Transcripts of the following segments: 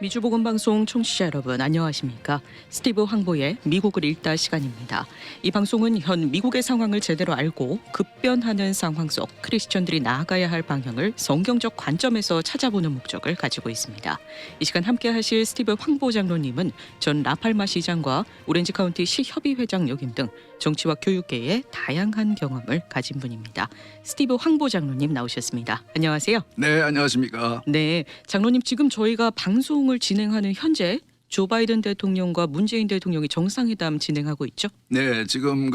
미주보건방송 청취자 여러분 안녕하십니까? 스티브 황보의 미국을 읽다 시간입니다. 이 방송은 현 미국의 상황을 제대로 알고 급변하는 상황 속 크리스천들이 나아가야 할 방향을 성경적 관점에서 찾아보는 목적을 가지고 있습니다. 이 시간 함께 하실 스티브 황보 장로님은 전 라팔마 시장과 오렌지 카운티 시협의회장 역임 등 정치와 교육계의 다양한 경험을 가진 분입니다. 스티브 황보 장로님 나오셨습니다. 안녕하세요. 네, 안녕하십니까. 네, 장로님 지금 저희가 방송을 진행하는 현재 조 바이든 대통령과 문재인 대통령이 정상회담 진행하고 있죠? 네, 지금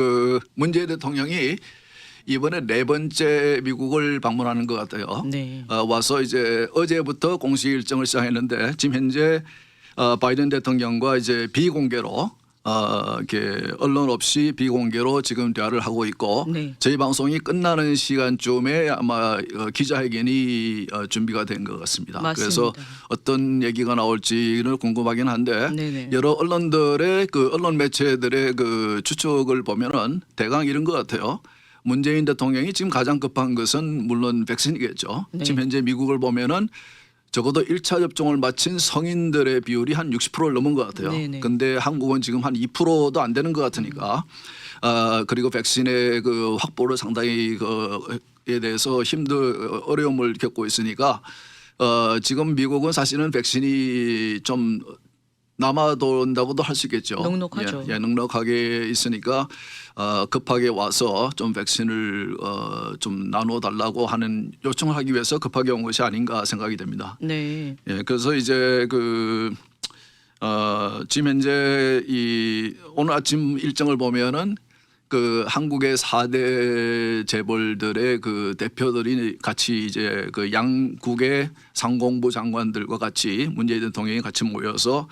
문재인 대통령이 이번에 네 번째 미국을 방문하는 것 같아요. 네. 와서 이제 어제부터 공식 일정을 시작했는데 지금 현재 바이든 대통령과 이제 비공개로 이렇게 언론 없이 비공개로 지금 대화를 하고 있고 네. 저희 방송이 끝나는 시간쯤에 아마 기자회견이 준비가 된 것 같습니다. 맞습니다. 그래서 어떤 얘기가 나올지는 궁금하긴 한데 네네. 여러 언론들의 언론 매체들의 추측을 보면은 대강 이런 것 같아요. 문재인 대통령이 지금 가장 급한 것은 물론 백신이겠죠. 네. 지금 현재 미국을 보면은 적어도 1차 접종을 마친 성인들의 비율이 한 60%를 넘은 것 같아요. 네네. 근데 한국은 지금 한 2%도 안 되는 것 같으니까 그리고 백신의 확보를 상당히 에 대해서 어려움을 겪고 있으니까 지금 미국은 사실은 백신이 좀 남아돈다고도 할 수 있겠죠. 넉넉하죠. 예, 넉넉하게 있으니까 급하게 와서 좀 백신을 좀 나눠 달라고 하는 요청을 하기 위해서 급하게 온 것이 아닌가 생각이 됩니다. 네. 예, 그래서 이제 지금 현재 오늘 아침 일정을 보면은 한국의 4대 재벌들의 대표들이 같이 이제 양국의 상공부 장관들과 같이 문재인 대통령이 같이 모여서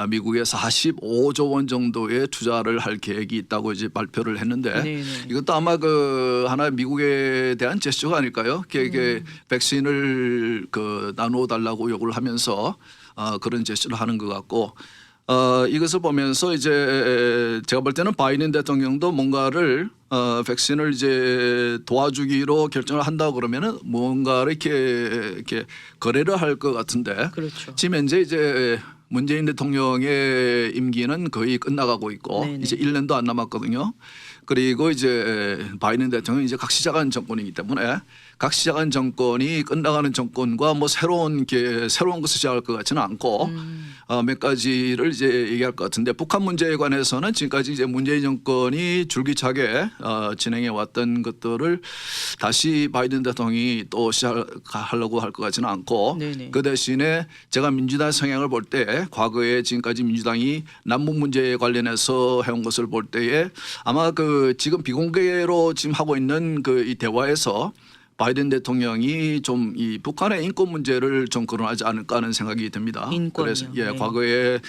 미국에 45조 원 정도의 투자를 할 계획이 있다고 이제 발표를 했는데 네네. 이것도 아마 하나 미국에 대한 제스처가 아닐까요? 백신을 나누어 달라고 요구를 하면서 그런 제스처를 하는 것 같고 이것을 보면서 이제 제가 볼 때는 바이든 대통령도 뭔가를 백신을 이제 도와주기로 결정을 한다고 그러면은 뭔가를 이렇게 거래를 할 것 같은데 그렇죠. 지금 현재 이제 문재인 대통령의 임기는 거의 끝나가고 있고 네네. 이제 1년도 안 남았거든요. 그리고 이제 바이든 대통령이 이제 각 시작한 정권이기 때문에 각 시작한 정권이 끝나가는 정권과 뭐 새로운 것을 시작할 것 같지는 않고 몇 가지를 이제 얘기할 것 같은데 북한 문제에 관해서는 지금까지 이제 문재인 정권이 줄기차게 진행해 왔던 것들을 다시 바이든 대통령이 또 시작하려고 할 것 같지는 않고 네네. 그 대신에 제가 민주당 성향을 볼 때 과거에 지금까지 민주당이 남북 문제에 관련해서 해온 것을 볼 때에 아마 지금 비공개로 지금 하고 있는 이 대화에서 바이든 대통령이 좀 이 북한의 인권 문제를 좀 거론하지 않을까 하는 생각이 듭니다. 인권이요. 그래서 네. 과거에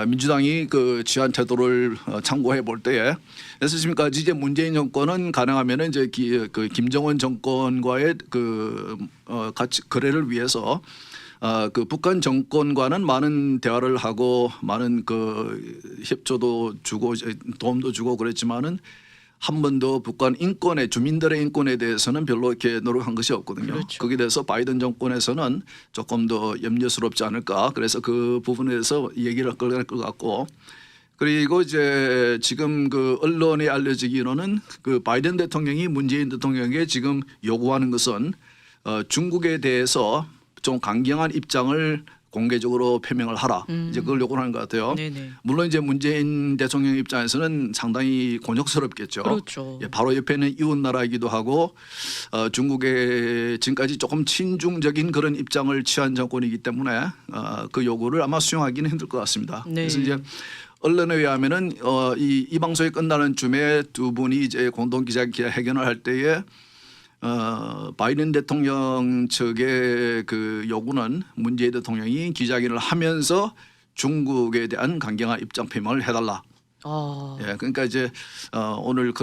민주당이 취한 태도를 참고해 볼 때에 그래서 지금까지 이제 문재인 정권은 가능하면은 이제 김정은 정권과의 같이 거래를 위해서 북한 정권과는 많은 대화를 하고 많은 협조도 주고 도움도 주고 그랬지만은 한 번도 북한 인권에 주민들의 인권에 대해서는 별로 이렇게 노력한 것이 없거든요. 그렇죠. 거기에 대해서 바이든 정권에서는 조금 더 염려스럽지 않을까. 그래서 그 부분에 대해서 얘기를 꺼낼 것 같고 그리고 이제 지금 언론에 알려지기로는 바이든 대통령이 문재인 대통령에게 지금 요구하는 것은 중국에 대해서 좀 강경한 입장을 공개적으로 표명을 하라. 이제 그걸 요구하는 것 같아요. 네네. 물론 이제 문재인 대통령 입장에서는 상당히 곤욕스럽겠죠. 그렇죠. 예, 바로 옆에 있는 이웃 나라이기도 하고 중국에 지금까지 조금 친중적인 그런 입장을 취한 정권이기 때문에 그 요구를 아마 수용하기는 힘들 것 같습니다. 네. 그래서 이제 언론에 의하면은 이 방송이 끝나는 쯤에 두 분이 이제 공동 기자회견을 할 때에 바이든 대통령 측의 요구는 문재인 대통령이 기자회견을 하면서 중국에 대한 강경한 입장 표명을 해달라. 예, 그러니까 이제 오늘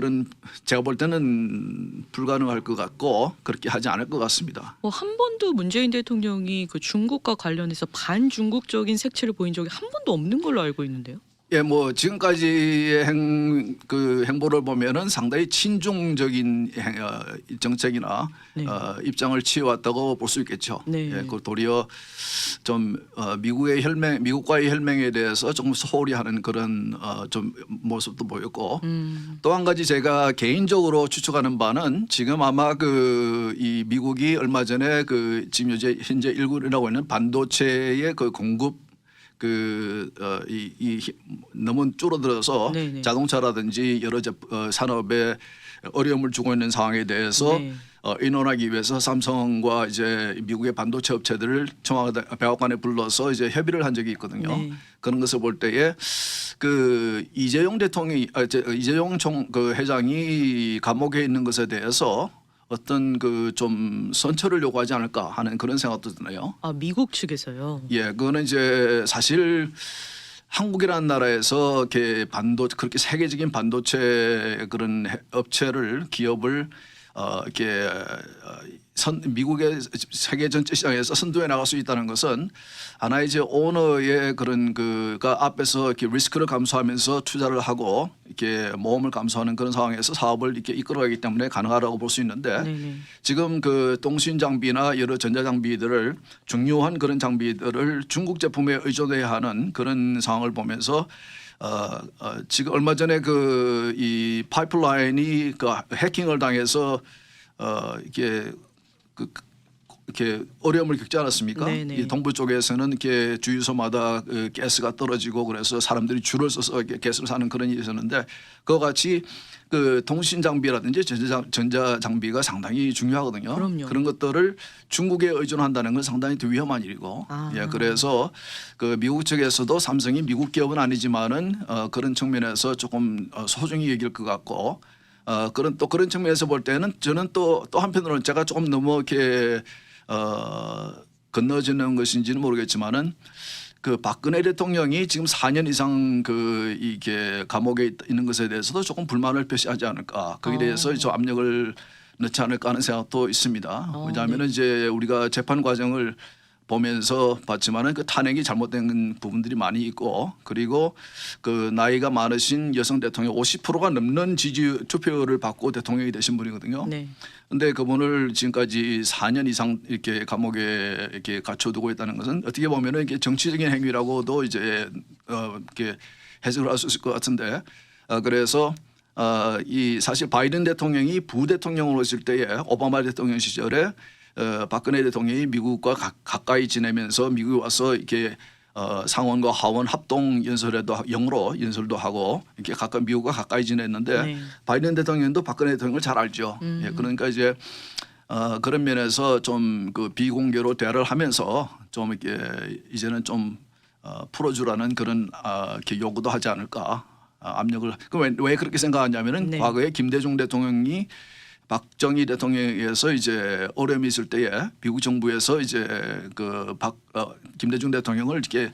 제가 볼 때는 불가능할 것 같고 그렇게 하지 않을 것 같습니다. 한 번도 문재인 대통령이 중국과 관련해서 반중국적인 색채를 보인 적이 한 번도 없는 걸로 알고 있는데요. 예, 뭐 지금까지의 행보를 보면은 상당히 친중적인 정책이나 네. 입장을 취해왔다고 볼 수 있겠죠. 네. 예, 그 도리어 좀 미국과의 혈맹에 대해서 조금 소홀히 하는 그런 좀 모습도 보였고, 또 한 가지 제가 개인적으로 추측하는 바는 지금 아마 이 미국이 얼마 전에 지금 현재 일군이라고 있는 반도체의 그 공급 너무 줄어들어서 네네. 자동차라든지 여러 산업에 어려움을 주고 있는 상황에 대해서 네. 인원하기 위해서 삼성과 이제 미국의 반도체 업체들을 청와대 백악관에 불러서 이제 협의를 한 적이 있거든요. 네. 그런 것을 볼 때에 이재용 대통령이 이재용 회장이 감옥에 있는 것에 대해서 어떤 좀 선처를 요구하지 않을까 하는 그런 생각도 드네요. 아, 미국 측에서요. 예, 그거는 이제 사실 한국이라는 나라에서 그렇게 세계적인 반도체 그런 기업을 이렇게 미국의 세계 전체 시장에서 선도해 나갈 수 있다는 것은 하나의 이제 오너의 그가 앞에서 이렇게 리스크를 감수하면서 투자를 하고 이렇게 모험을 감수하는 그런 상황에서 사업을 이렇게 이끌어가기 때문에 가능하다고 볼 수 있는데, 네네. 지금 통신 장비나 여러 전자 장비들을 중요한 그런 장비들을 중국 제품에 의존해야 하는 그런 상황을 보면서 지금 얼마 전에 이 파이프라인이 해킹을 당해서 이렇게 어려움을 겪지 않았습니까? 네네. 이 동부 쪽에서는 이렇게 주유소마다 가스가 떨어지고 그래서 사람들이 줄을 서서 가스를 사는 그런 일이 있었는데, 그와 같이 통신 장비라든지 전자 장비가 상당히 중요하거든요. 그럼요. 그런 것들을 중국에 의존한다는 건 상당히 더 위험한 일이고, 아. 예, 그래서 미국 측에서도 삼성이 미국 기업은 아니지만은 그런 측면에서 조금 소중히 여길 것 같고, 그런 측면에서 볼 때는 저는 또 한편으로는 제가 조금 너무 이렇게 건너지는 것인지는 모르겠지만은 박근혜 대통령이 지금 4년 이상 이게 감옥에 있는 것에 대해서도 조금 불만을 표시하지 않을까, 거기에 대해서 좀 압력을 넣지 않을까 하는 생각도 있습니다. 왜냐하면은 이제 우리가 재판 과정을 보면서 봤지만은 탄핵이 잘못된 부분들이 많이 있고, 그리고 나이가 많으신 여성 대통령 50%가 넘는 투표를 받고 대통령이 되신 분이거든요. 네. 근데 그분을 지금까지 4년 이상 이렇게 감옥에 이렇게 갇혀두고 있다는 것은 어떻게 보면은 이게 정치적인 행위라고도 이제 이렇게 해석을 할 수 있을 것 같은데, 그래서 사실 바이든 대통령이 부대통령으로 있을 때에 오바마 대통령 시절에 박근혜 대통령이 미국과 가까이 지내면서 미국에 와서 이렇게 상원과 하원 합동 영어로 연설도 하고 이렇게 미국과 가까이 지냈는데, 네. 바이든 대통령도 박근혜 대통령을 잘 알죠. 예, 그러니까 이제 그런 면에서 좀 비공개로 대화를 하면서 좀 이렇게 이제는 좀 풀어주라는 그런 이렇게 요구도 하지 않을까, 압력을. 왜 그렇게 생각하냐면은 네. 과거에 김대중 대통령이 박정희 대통령에서 이제 어려움이 있을 때에 미국 정부에서 이제 김대중 대통령을 이렇게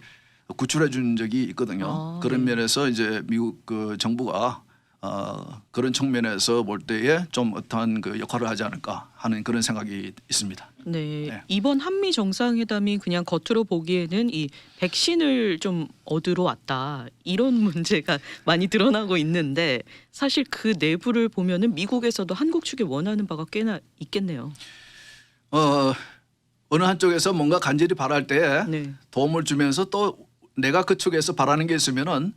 구출해 준 적이 있거든요. 그런 네. 면에서 이제 미국 정부가 그런 측면에서 볼 때에 좀 어떠한 역할을 하지 않을까 하는 그런 생각이 있습니다. 네. 네. 이번 한미 정상회담이 그냥 겉으로 보기에는 이 백신을 좀 얻으러 왔다, 이런 문제가 많이 드러나고 있는데, 사실 그 내부를 보면은 미국에서도 한국 측이 원하는 바가 꽤나 있겠네요. 어느 한쪽에서 뭔가 간절히 바랄 때 네. 도움을 주면서 또 내가 그 쪽에서 바라는 게 있으면은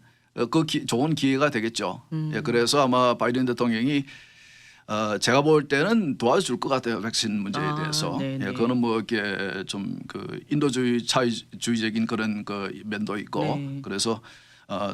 좋은 기회가 되겠죠. 예, 그래서 아마 바이든 대통령이 제가 볼 때는 도와줄 것 같아요, 백신 문제에 대해서. 네네. 예, 그거는 뭐 이렇게 좀 인도주의 차이주의적인 그런 면도 있고, 네. 그래서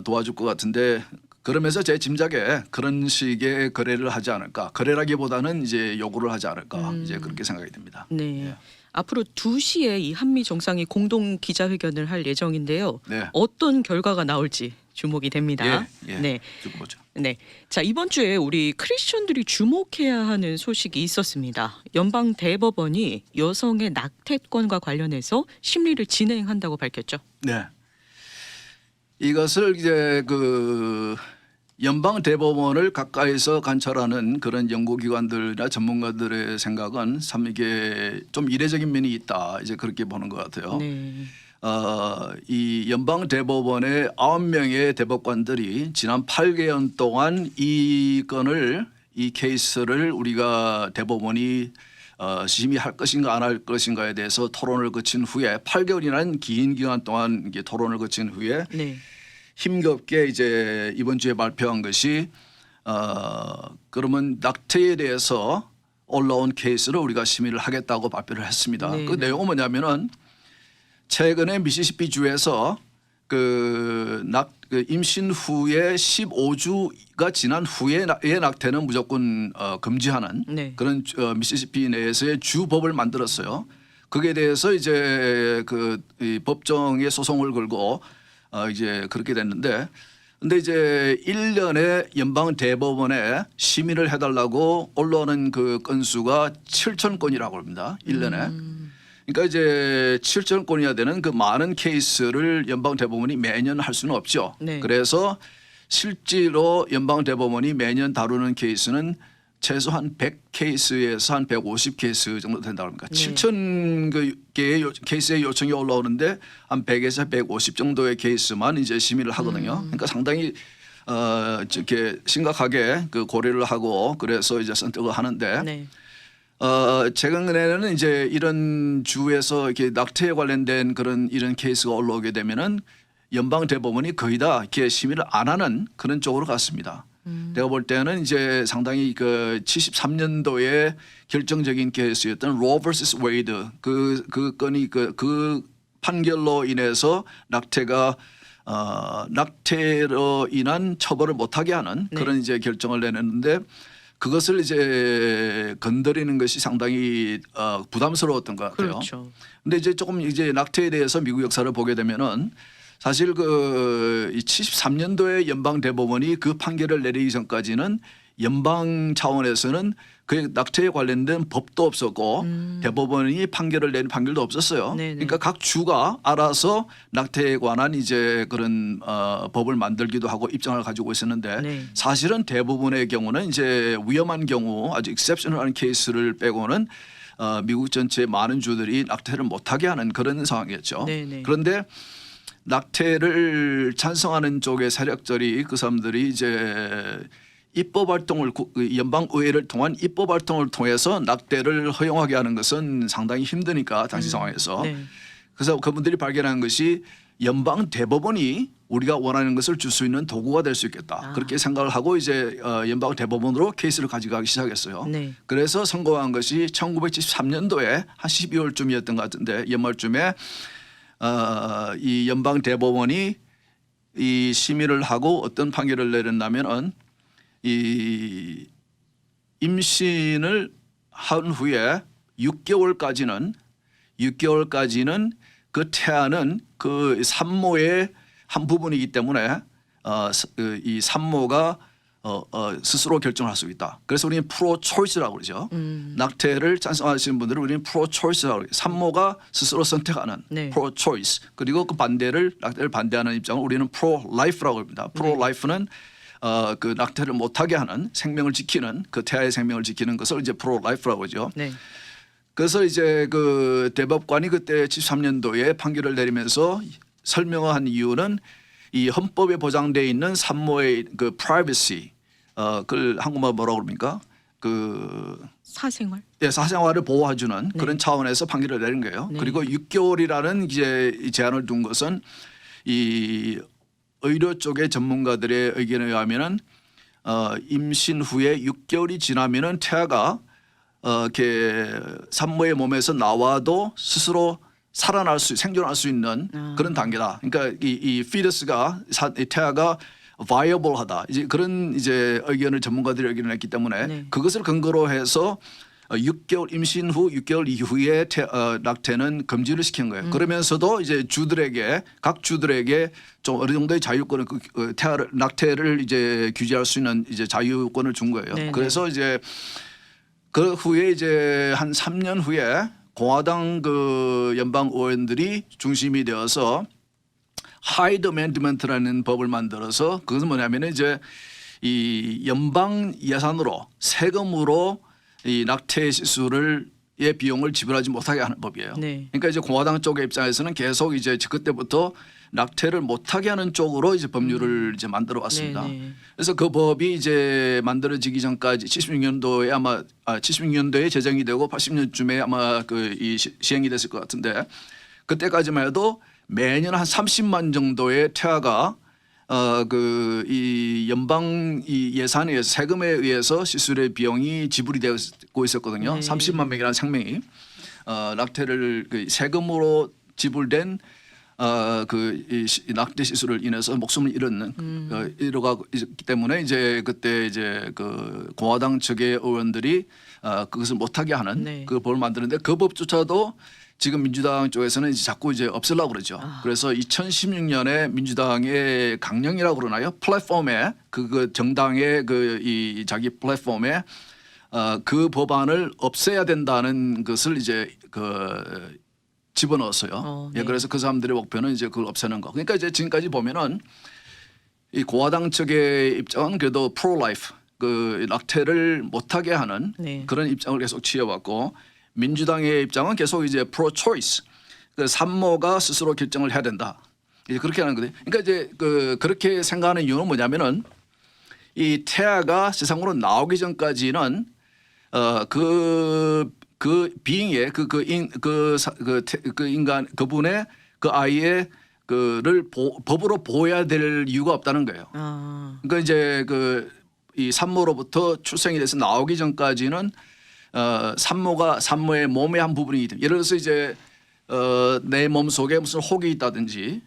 도와줄 것 같은데, 그러면서 제 짐작에 그런 식의 거래를 하지 않을까, 거래라기보다는 이제 요구를 하지 않을까, 이제 그렇게 생각이 듭니다. 네. 예. 앞으로 2시에 이 한미 정상이 공동 기자회견을 할 예정인데요. 네. 어떤 결과가 나올지 주목이 됩니다. 예, 네. 두고 보죠. 네. 자, 이번 주에 우리 크리스천들이 주목해야 하는 소식이 있었습니다. 연방 대법원이 여성의 낙태권과 관련해서 심리를 진행한다고 밝혔죠. 네. 이것을 이제 연방 대법원을 가까이서 관찰하는 그런 연구기관들이나 전문가들의 생각은 참 이게 좀 이례적인 면이 있다, 이제 그렇게 보는 것 같아요. 네. 이 연방 대법원의 9명의 대법관들이 지난 8개월 동안 이 케이스를 우리가 대법원이 심의할 것인가 안 할 것인가에 대해서 토론을 거친 후에 8개월이라는 긴 기간 동안 이게 토론을 거친 후에 네. 힘겹게 이제 이번 주에 발표한 것이 그러면 낙태에 대해서 올라온 케이스를 우리가 심의를 하겠다고 발표를 했습니다. 네, 그 네. 내용은 뭐냐면은 최근에 미시시피 주에서 그 임신 후에 15주가 지난 후에 의 낙태는 무조건 금지하는 네. 그런 미시시피 내에서의 주법을 만들었어요. 거기에 대해서 이제 이 법정에 소송을 걸고 이제 그렇게 됐는데, 근데 이제 1년에 연방 대법원에 심의를 해달라고 올라오는 그 건수가 7천 건이라고 합니다. 1년에. 그러니까 이제 7천 건이나 되는 그 많은 케이스를 연방 대법원이 매년 할 수는 없죠. 네. 그래서 실제로 연방 대법원이 매년 다루는 케이스는 최소한 100 케이스에서 한 150 케이스 정도 된다고 합니다. 네. 7천 개의 케이스의 요청이 올라오는데 한 100에서 150 정도의 케이스만 이제 심의를 하거든요. 그러니까 상당히 이렇게 심각하게 그 고려를 하고 그래서 이제 선택을 하는데. 네. 최근에는 이제 이런 주에서 이렇게 낙태에 관련된 이런 케이스가 올라오게 되면은 연방 대법원이 거의 다 이렇게 심의를 안 하는 그런 쪽으로 갔습니다. 내가 볼 때는 이제 상당히 그 73년도에 결정적인 케이스였던 로 vs 웨이드 그 건이 그 판결로 인해서 낙태로 인한 처벌을 못하게 하는 네. 그런 이제 결정을 내놨는데, 그것을 이제 건드리는 것이 상당히 부담스러웠던 것 같아요. 그렇죠. 근데 이제 조금 이제 낙태에 대해서 미국 역사를 보게 되면은 사실 이 73년도에 연방 대법원이 그 판결을 내리기 전까지는 연방 차원에서는 그 낙태에 관련된 법도 없었고 대법원이 판결을 내린 판결도 없었어요. 네네. 그러니까 각 주가 알아서 낙태에 관한 이제 그런 법을 만들기도 하고 입장을 가지고 있었는데, 네. 사실은 대부분의 경우는 이제 위험한 경우 아주 익셉셔널한 케이스를 빼고는 미국 전체 많은 주들이 낙태를 못하게 하는 그런 상황이었죠. 네네. 그런데 낙태를 찬성하는 쪽의 세력들이 그 사람들이 이제 입법 활동을 연방 의회를 통한 입법 활동을 통해서 낙태를 허용하게 하는 것은 상당히 힘드니까 당시 상황에서. 네. 그래서 그분들이 발견한 것이 연방 대법원이 우리가 원하는 것을 줄 수 있는 도구가 될 수 있겠다. 그렇게 생각을 하고 이제 연방 대법원으로 케이스를 가져가기 시작했어요. 네. 그래서 선고한 것이 1973년도에 한 12월쯤이었던 것 같은데, 연말쯤에 이 연방 대법원이 이 심의를 하고 어떤 판결을 내렸냐면은 이 임신을 한 후에 6개월까지는 그 태아는 그 산모의 한 부분이기 때문에 이 산모가 스스로 결정할 수 있다. 그래서 우리는 프로 초이스라고 그러죠. 낙태를 찬성하시는 분들은 우리는 프로 초이스라고 그래요. 산모가 스스로 선택하는 네. 프로 초이스. 그리고 그 낙태를 반대하는 입장을 우리는 프로 라이프라고 합니다. 프로 라이프는 그 낙태를 못하게 하는, 생명을 지키는, 그 태아의 생명을 지키는 것을 이제 프로 라이프라고 하죠. 네. 그래서 이제 그 대법관이 그때 73년도에 판결을 내리면서 설명한 이유는 이 헌법에 보장되어 있는 산모의 그 privacy, 그걸 한국말 뭐라고 그럽니까? 사생활. 예, 사생활을 보호해주는 그런 차원에서 판결을 내린 거예요. 네. 그리고 6개월이라는 이제 제한을 둔 것은 이 의료 쪽의 전문가들의 의견에 의하면은 임신 후에 6개월이 지나면은 태아가 이렇게 산모의 몸에서 나와도 스스로 생존할 수 있는 그런 단계다. 그러니까 이 피터스가 태아가 viable하다. 이제 그런 이제 의견을 전문가들이 의견을 했기 때문에 네. 그것을 근거로 해서 6개월 임신 후 6개월 이후에 낙태는 금지를 시킨 거예요. 그러면서도 이제 각 주들에게 좀 어느 정도의 자유권을 낙태를 이제 규제할 수 있는 이제 자유권을 준 거예요. 네네. 그래서 이제 그 후에 이제 한 3년 후에 공화당 그 연방 의원들이 중심이 되어서 하이드 어멘드먼트라는 법을 만들어서, 그것은 뭐냐면은 이제 이 연방 예산으로 세금으로 이 낙태 시술을 비용을 지불하지 못하게 하는 법이에요. 네. 그러니까 이제 공화당 쪽의 입장에서는 계속 이제 그때부터 낙태를 못하게 하는 쪽으로 이제 법률을 이제 만들어 왔습니다. 네. 그래서 그 법이 이제 만들어지기 전까지 76년도에 아마 76년도에 제정이 되고 80년쯤에 아마 이 시행이 됐을 것 같은데 그때까지만 해도 매년 한 30만 정도의 태아가 이 연방 이 예산에 의해서 세금에 의해서 시술의 비용이 지불이 되고 있었거든요. 네. 30만 명이라는 생명이 낙태를 세금으로 지불된 이 낙태 시술을 인해서 목숨을 잃었는 잃어가고 있기 때문에 이제 그때 이제 그 공화당 측의 의원들이 그것을 못하게 하는 네. 그 법을 만드는데 그 법조차도 지금 민주당 쪽에서는 이제 자꾸 이제 없애려고 그러죠. 그래서 2016년에 민주당의 강령이라고 그러나요? 플랫폼에 그 정당의 이 자기 플랫폼에 그 법안을 없애야 된다는 것을 이제 집어넣었어요. 네. 예, 그래서 그 사람들의 목표는 이제 그걸 없애는 거. 그러니까 이제 지금까지 보면은 이 공화당 측의 입장은 그래도 프로-라이프 그 낙태를 못하게 하는 네. 그런 입장을 계속 취해왔고 민주당의 입장은 계속 이제 프로-초이스 그 산모가 스스로 결정을 해야 된다. 이제 그렇게 하는 거예요. 그러니까 이제 그렇게 생각하는 이유는 뭐냐면은 이 태아가 세상으로 나오기 전까지는 그 비잉의 그 인간 그분의 그 아이의 그를 법으로 보호해야 될 이유가 없다는 거예요. 그러니까 이제 이 산모로부터 출생이 돼서 나오기 전까지는 산모의 몸의 한 부분이기 때문에 예를 들어서 이제 내 몸 속에 무슨 혹이 있다든지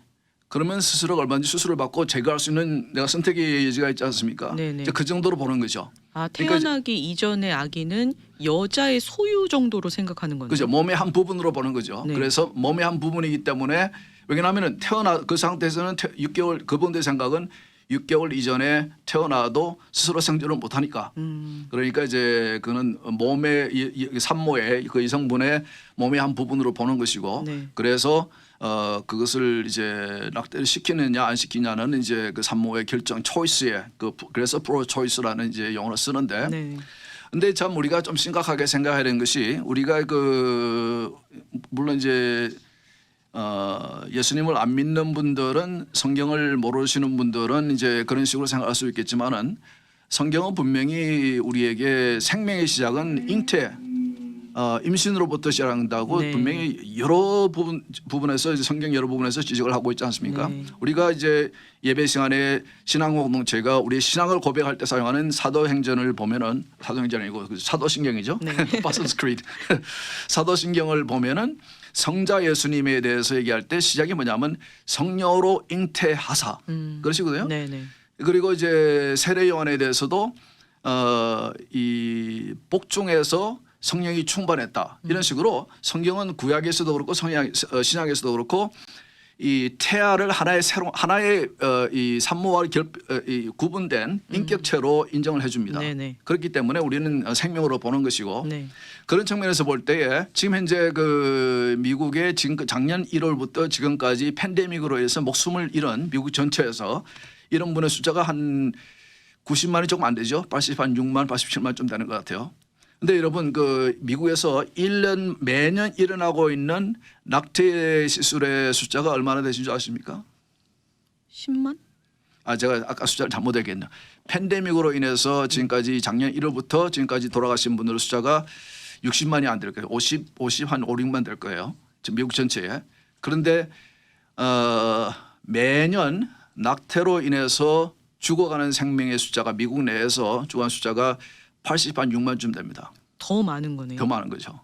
그러면 스스로 얼마든지 수술을 받고 제거할 수 있는 내가 선택의 여지가 있지 않습니까? 네네. 이제 그 정도로 보는 거죠. 태어나기 그러니까 이전의 아기는 여자의 소유 정도로 생각하는 거죠. 그죠. 몸의 한 부분으로 보는 거죠. 네. 그래서 몸의 한 부분이기 때문에 왜냐하면 태어나 그 상태에서는 6개월 그분들의 생각은 6개월 이전에 태어나도 스스로 생존을 못하니까. 그러니까 이제 그는 몸의 산모의 그 이성분의 몸의 한 부분으로 보는 것이고 네. 그래서 그것을 이제 낙태를 시키느냐 안 시키냐는 이제 그 산모의 결정 초이스에 그래서 프로 초이스라는 이제 용어를 쓰는데 네. 근데 참 우리가 좀 심각하게 생각해야 되는 것이 우리가 물론 이제 예수님을 안 믿는 분들은 성경을 모르시는 분들은 이제 그런 식으로 생각할 수 있겠지만은 성경은 분명히 우리에게 생명의 시작은 잉태 임신으로부터 시작한다고 네. 분명히 여러 부분에서 이제 성경 여러 부분에서 지적을 하고 있지 않습니까? 네. 우리가 이제 예배 시간에 신앙 공동체가 우리의 신앙을 고백할 때 사용하는 사도행전을 보면은 사도행전이 아니고 사도신경이죠. 네. Apostles' Creed. 사도신경을 보면은 성자 예수님에 대해서 얘기할 때 시작이 뭐냐면 성령으로 잉태하사 그러시거든요. 네네. 그리고 이제 세례 요한에 대해서도 이 복중에서 성령이 충만했다 이런 식으로 성경은 구약에서도 그렇고 신약에서도 그렇고 이 태아를 하나의 이 산모와 구분된 인격체로 인정을 해줍니다. 네네. 그렇기 때문에 우리는 생명으로 보는 것이고 네. 그런 측면에서 볼 때에 지금 현재 미국의 지금 작년 1월부터 지금까지 팬데믹으로 해서 목숨을 잃은 미국 전체에서 이런 분의 숫자가 한 90만이 조금 안 되죠. 86만, 87만쯤 되는 것 같아요. 근데 여러분 미국에서 매년 일어나고 있는 낙태 시술의 숫자가 얼마나 되신 줄 아십니까? 10만? 제가 아까 숫자를 잘못 얘기했네요. 팬데믹으로 인해서 지금까지 작년 1월부터 지금까지 돌아가신 분들 숫자가 60만이 안 될 거예요. 50 한 5, 6만 될 거예요. 지금 미국 전체에. 그런데 매년 낙태로 인해서 죽어가는 생명의 숫자가 미국 내에서 죽어가는 숫자가 86만쯤 됩니다. 더 많은 거네요. 더 많은 거죠.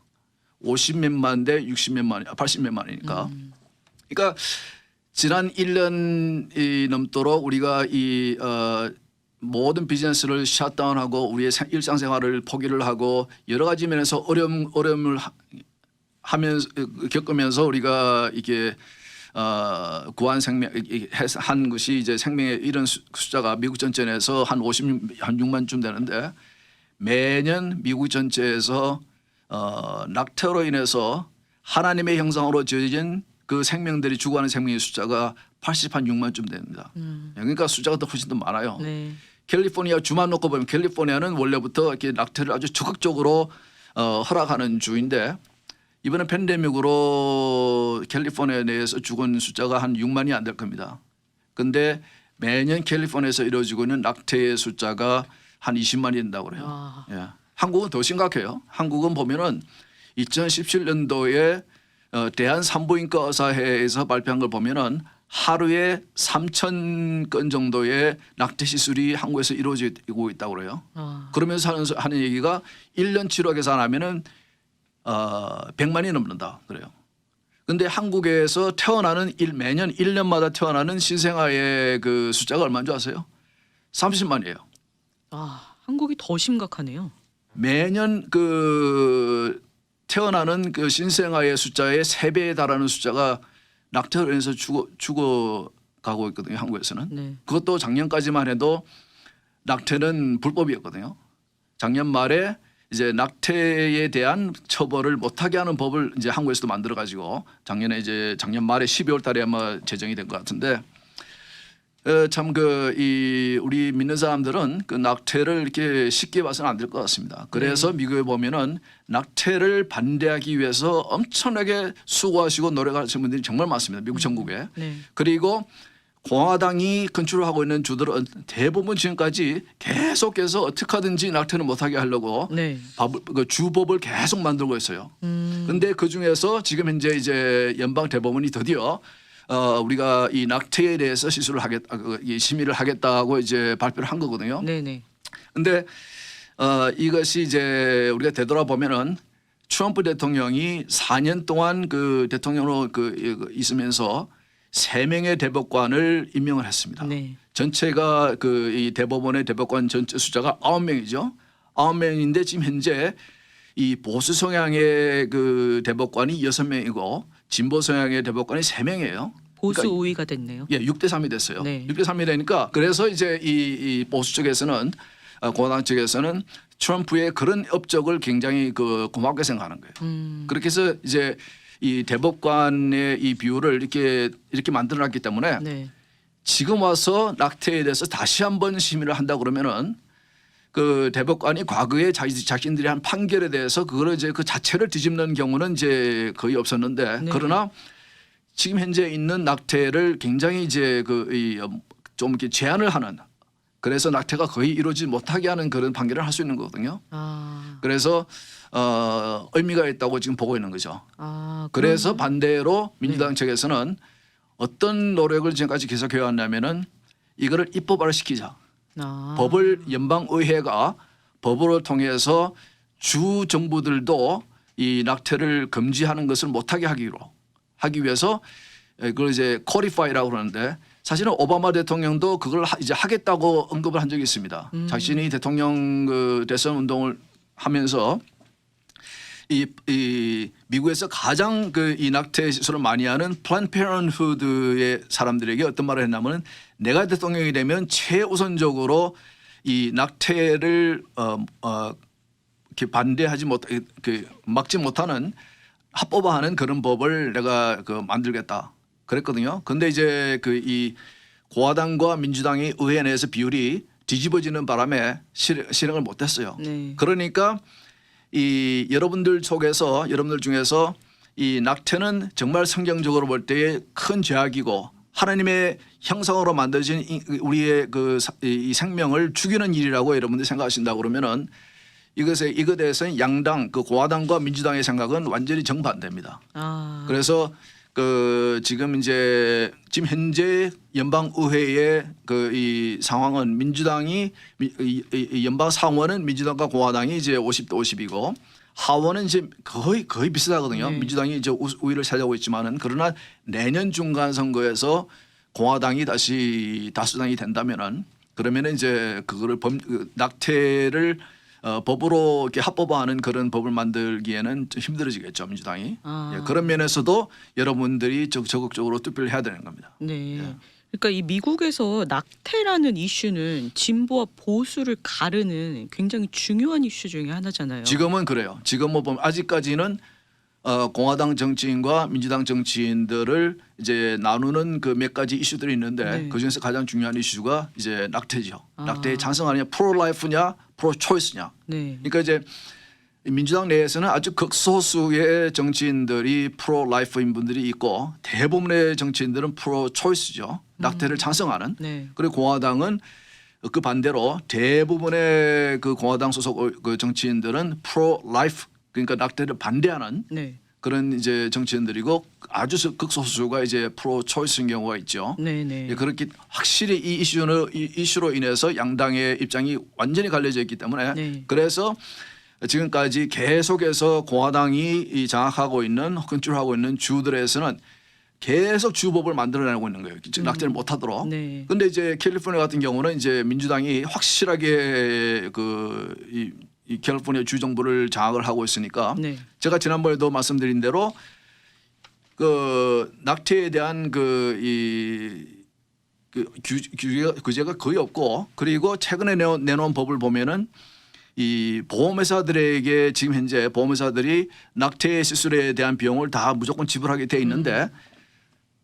50몇만 대 60몇만, 80몇만이니까. 그러니까 지난 1년이 넘도록 우리가 이 모든 비즈니스를 셧다운하고 우리의 일상생활을 포기를 하고 여러 가지 면에서 어려움을 겪으면서 우리가 이게 구한 생명 한 것이 이제 생명의 이런 숫자가 미국 전체에서 한 56만쯤 되는데 매년 미국 전체에서 낙태로 인해서 하나님의 형상으로 지어진 그 생명들이 죽어가는 생명의 숫자가 86만쯤 됩니다. 그러니까 숫자가 더 훨씬 더 많아요. 네. 캘리포니아 주만 놓고 보면 캘리포니아는 원래부터 이렇게 낙태를 아주 적극적으로 허락하는 주인데 이번에 팬데믹으로 캘리포니아 내에서 죽은 숫자가 한 6만이 안 될 겁니다. 근데 매년 캘리포니아에서 이루어지고 있는 낙태의 숫자가 한 20만이 된다고 그래요. 아. 예. 한국은 더 심각해요. 한국은 보면은 2017년도에 대한 산부인과 의사회에서 발표한 걸 보면은 하루에 3,000건 정도의 낙태 시술이 한국에서 이루어지고 있다고 그래요. 아. 그러면서 하는 얘기가 1년 치료 계산하면은 100만이 넘는다 그래요. 근데 한국에서 태어나는 매년 1년마다 태어나는 신생아의 그 숫자가 얼마인 줄 아세요? 30만이에요. 아, 한국이 더 심각하네요. 매년 그 태어나는 그 신생아의 숫자의 3배에 달하는 숫자가 낙태로 인해서 죽어가고 있거든요. 한국에서는. 네. 그것도 작년까지만 해도 낙태는 불법이었거든요. 작년 말에 이제 낙태에 대한 처벌을 못하게 하는 법을 이제 한국에서도 만들어 가지고 작년 말에 12월 달에 아마 제정이 된 것 같은데 참 이 우리 믿는 사람들은 그 낙태를 이렇게 쉽게 봐서는 안 될 것 같습니다. 그래서 미국에 보면은 낙태를 반대하기 위해서 엄청나게 수고하시고 노력하시는 분들이 정말 많습니다. 미국 전국에. 네. 그리고 공화당이 컨트롤하고 있는 주들은 대부분 지금까지 계속해서 어떻게 하든지 낙태를 못하게 하려고 네. 그 주법을 계속 만들고 있어요. 그런데 그 중에서 지금 현재 이제 연방 대법원이 드디어 우리가 이 낙태에 대해서 심의를 하겠다고 이제 발표를 한 거거든요. 네네. 근데 이것이 이제 우리가 되돌아보면은 트럼프 대통령이 4년 동안 그 대통령으로 있으면서 3명의 대법관을 임명을 했습니다. 네. 전체가 이 대법원의 대법관 전체 숫자가 9명이죠. 9명인데 지금 현재 이 보수 성향의 그 대법관이 6명이고 진보 성향의 대법관이 3명이에요. 보수 그러니까 우위가 됐네요. 예, 6대 3이 됐어요. 네. 6대 3이 되니까 그래서 이제 이 보수 쪽에서는 공화당 쪽에서는 트럼프의 그런 업적을 굉장히 고맙게 생각하는 거예요. 그렇게 해서 이제 이 대법관의 이 비율을 이렇게 만들어놨기 때문에 네. 지금 와서 낙태에 대해서 다시 한번 심의를 한다 그러면은 그 대법관이 과거에 자신들이 한 판결에 대해서 그거를 이제 그 자체를 뒤집는 경우는 이제 거의 없었는데 네. 그러나 지금 현재 있는 낙태를 굉장히 이제 좀 이렇게 제한을 하는 그래서 낙태가 거의 이루어지지 못하게 하는 그런 판결을 할 수 있는 거거든요. 아. 그래서 의미가 있다고 지금 보고 있는 거죠. 아. 그래서 반대로 민주당 측에서는 어떤 노력을 지금까지 계속해 왔냐면은 이거를 입법화를 시키자. 아. 법을 연방의회가 법으로 통해서 주 정부들도 이 낙태를 금지하는 것을 못하게 하기 위해서 그걸 이제 코디파이라고 그러는데 사실은 오바마 대통령도 그걸 이제 하겠다고 언급을 한 적이 있습니다. 자신이 대통령 대선 운동을 하면서 이 미국에서 가장 이 낙태 시술을 많이 하는 플랜 페런트후드의 사람들에게 어떤 말을 했냐면 내가 대통령이 되면 최우선적으로 이 낙태를 이렇게 반대하지 막지 못하는 합법화하는 그런 법을 내가 만들겠다 그랬거든요. 근데 이제 이 공화당과 민주당이 의회 내에서 비율이 뒤집어지는 바람에 실행을 못했어요. 네. 그러니까 이 여러분들 중에서 이 낙태는 정말 성경적으로 볼 때의 큰 죄악이고 하나님의 형상으로 만들어진 우리의 이 생명을 죽이는 일이라고 여러분들이 생각하신다 그러면은 이것에 대해서는 양당 공화당과 민주당의 생각은 완전히 정반대입니다. 아. 그래서 지금 현재 연방 의회의 이 상황은 민주당이 이 연방 상원은 민주당과 공화당이 이제 50대 50이고 하원은 이제 거의 비슷하거든요. 네. 민주당이 이제 우위를 차지하고 있지만은 그러나 내년 중간 선거에서 공화당이 다시 다수당이 된다면은 그러면은 이제 그거를 낙태를 법으로 이렇게 합법화하는 그런 법을 만들기에는 좀 힘들어지겠죠 민주당이. 아. 예, 그런 면에서도 여러분들이 적극적으로 투표를 해야 되는 겁니다. 네. 예. 그러니까 이 미국에서 낙태라는 이슈는 진보와 보수를 가르는 굉장히 중요한 이슈 중에 하나잖아요. 지금은 그래요. 지금 보면 아직까지는 공화당 정치인과 민주당 정치인들을 이제 나누는 몇 가지 이슈들이 있는데 네. 그 중에서 가장 중요한 이슈가 이제 낙태죠. 아. 낙태에 찬성하느냐, 프로 라이프냐, 프로 초이스냐. 네. 그러니까 이제 민주당 내에서는 아주 극소수의 정치인들이 프로 라이프인 분들이 있고 대부분의 정치인들은 프로 초이스죠. 낙태를 찬성하는. 네. 그리고 공화당은 그 반대로 대부분의 그 공화당 소속 그 정치인들은 프로 라이프 그러니까 낙태를 반대하는 네. 그런 이제 정치인들이고 아주 극소수가 이제 프로 초이스인 경우가 있죠. 네. 네. 예, 그렇게 확실히 이 이슈로 인해서 양당의 입장이 완전히 갈려져 있기 때문에 네. 그래서 지금까지 계속해서 공화당이 이 장악하고 있는 컨트롤하고 있는 주들에서는 계속 주법을 만들어내고 있는 거예요. 즉 낙태를 못하도록. 네. 근데 이제 캘리포니아 같은 경우는 이제 민주당이 확실하게 이 캘리포니아 주 정부를 장악을 하고 있으니까 네. 제가 지난번에도 말씀드린 대로 그 낙태에 대한 규제가 거의 없고 그리고 최근에 내놓은 법을 보면은 이 보험회사들에게 지금 현재 보험회사들이 낙태 시술에 대한 비용을 다 무조건 지불하게 돼 있는데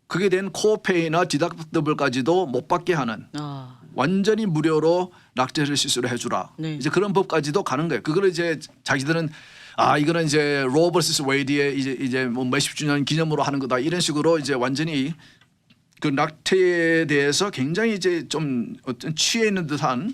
그게 된 코페이나 디덕터블까지도 못 받게 하는 아. 완전히 무료로 낙태를 시술을 해주라. 네. 이제 그런 법까지도 가는 거예요. 그걸 이제 자기들은 이거는 이제 로 버시스 웨이드의 이제 뭐 몇십 주년 기념으로 하는 거다 이런 식으로 이제 완전히 그 낙태에 대해서 굉장히 이제 좀 어떤 취해 있는 듯한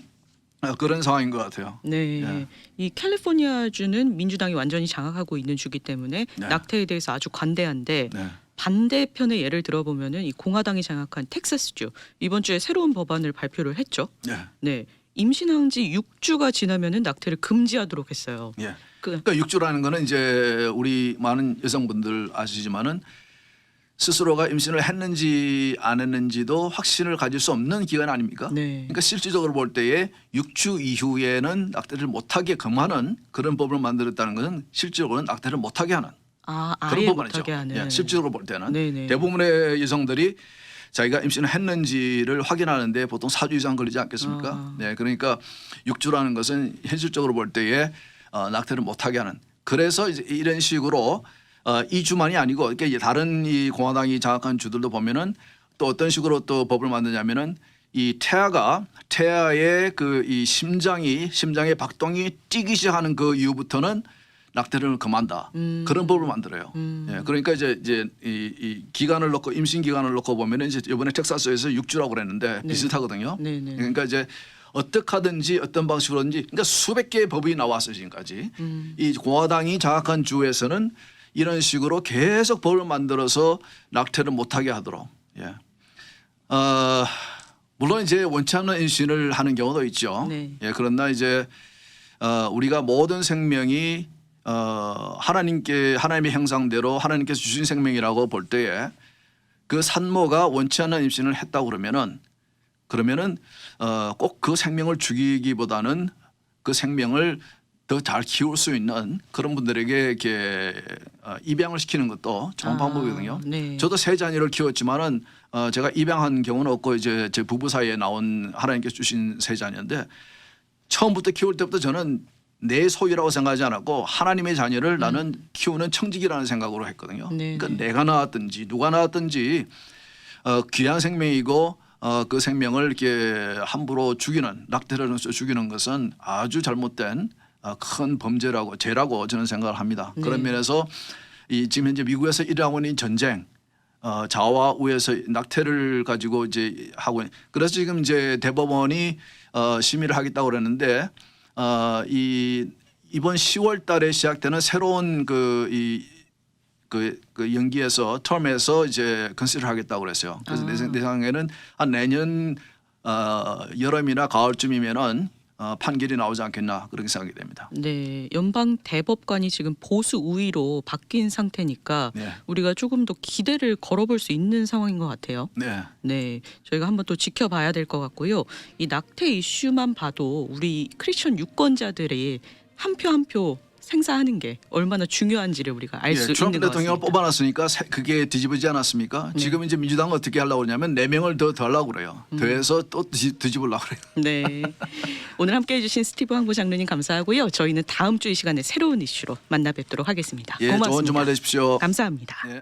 그런 상황인 것 같아요. 네. 예. 이 캘리포니아 주는 민주당이 완전히 장악하고 있는 주기 때문에 네. 낙태에 대해서 아주 관대한데 네. 반대편의 예를 들어보면은 이 공화당이 장악한 텍사스주 이번 주에 새로운 법안을 발표를 했죠. 네. 네. 임신한 지 6주가 지나면은 낙태를 금지하도록 했어요. 예. 그 그러니까 육주라는 거는 이제 우리 많은 여성분들 아시지만은 스스로가 임신을 했는지 안 했는지도 확신을 가질 수 없는 기간 아닙니까? 네. 그러니까 실질적으로 볼 때에 6주 이후에는 낙태를 못하게 금하는 그런 법을 만들었다는 것은 실질적으로는 낙태를 못하게 하는 그런 아예 법안이죠. 못하게 하는. 예, 실질적으로 볼 때는 네네. 대부분의 여성들이 자기가 임신을 했는지를 확인하는데 보통 4주 이상 걸리지 않겠습니까? 네, 그러니까 6주라는 것은 현실적으로 볼 때에 낙태를 못하게 하는. 그래서 이제 이런 식으로 2주만이 아니고 이렇게 다른 이 공화당이 장악한 주들도 보면은 또 어떤 식으로 또 법을 만드냐면은 이 태아의 그 이 심장의 박동이 뛰기 시작하는 그 이후부터는 낙태를 금한다. 그런 법을 만들어요. 예, 그러니까 이제 이 기간을 놓고 임신 기간을 놓고 보면은 이제 이번에 텍사스에서 6주라고 그랬는데 네. 비슷하거든요. 네네. 그러니까 이제 어떻게 하든지 어떤 방식으로든지 그러니까 수백 개의 법이 나왔어요 지금까지. 이 공화당이 장악한 주에서는 이런 식으로 계속 법을 만들어서 낙태를 못하게 하도록. 예. 물론 이제 원치 않는 임신을 하는 경우도 있죠. 네. 예, 그러나 이제 우리가 모든 생명이 하나님의 형상대로 하나님께서 주신 생명이라고 볼 때에 그 산모가 원치 않는 임신을 했다고 그러면은 꼭 그 생명을 죽이기보다는 그 생명을 더 잘 키울 수 있는 그런 분들에게 이렇게 입양을 시키는 것도 좋은 방법이거든요. 네. 저도 세 자녀를 키웠지만은 제가 입양한 경우는 없고 이제 제 부부 사이에 나온 하나님께서 주신 세 자녀인데 처음부터 키울 때부터 저는 내 소유라고 생각하지 않았고 하나님의 자녀를 나는 키우는 청직이라는 생각으로 했거든요. 네, 그러니까 네. 내가 낳았든지 누가 낳았든지 귀한 생명이고 그 생명을 이렇게 함부로 낙태를 해서 죽이는 것은 아주 잘못된 큰 죄라고 저는 생각을 합니다. 네. 그런 면에서 지금 현재 미국에서 일어나고 있는 전쟁 좌와 우에서 낙태를 가지고 이제 하고 그래서 지금 이제 대법원이 심의를 하겠다고 그랬는데 이번 10월 달에 시작되는 새로운 그 연기에서 텀에서 이제 컨시를 하겠다고 그랬어요. 그래서 내 생각에는 한 내년 여름이나 가을쯤이면은 판결이 나오지 않겠나 그렇게 생각이 됩니다. 네, 연방 대법관이 지금 보수 우위로 바뀐 상태니까 네. 우리가 조금 더 기대를 걸어볼 수 있는 상황인 것 같아요. 네. 네, 저희가 한번 또 지켜봐야 될 것 같고요. 이 낙태 이슈만 봐도 우리 크리스천 유권자들이 한 표 한 표 생사하는 게 얼마나 중요한지를 우리가 알 수 있는 트럼프 것 대통령을 같습니다. 뽑아놨으니까 그게 뒤집어지지 않았습니까? 네. 지금 이제 민주당은 어떻게 하려고 그러냐면 4명을 더 하려고 그래요. 더해서 또 뒤집으려고 그래요. 네, 오늘 함께해 주신 스티브 황보 장로님 감사하고요. 저희는 다음 주 이 시간에 새로운 이슈로 만나 뵙도록 하겠습니다. 예, 고맙습니다. 좋은 주말 되십시오. 감사합니다. 예.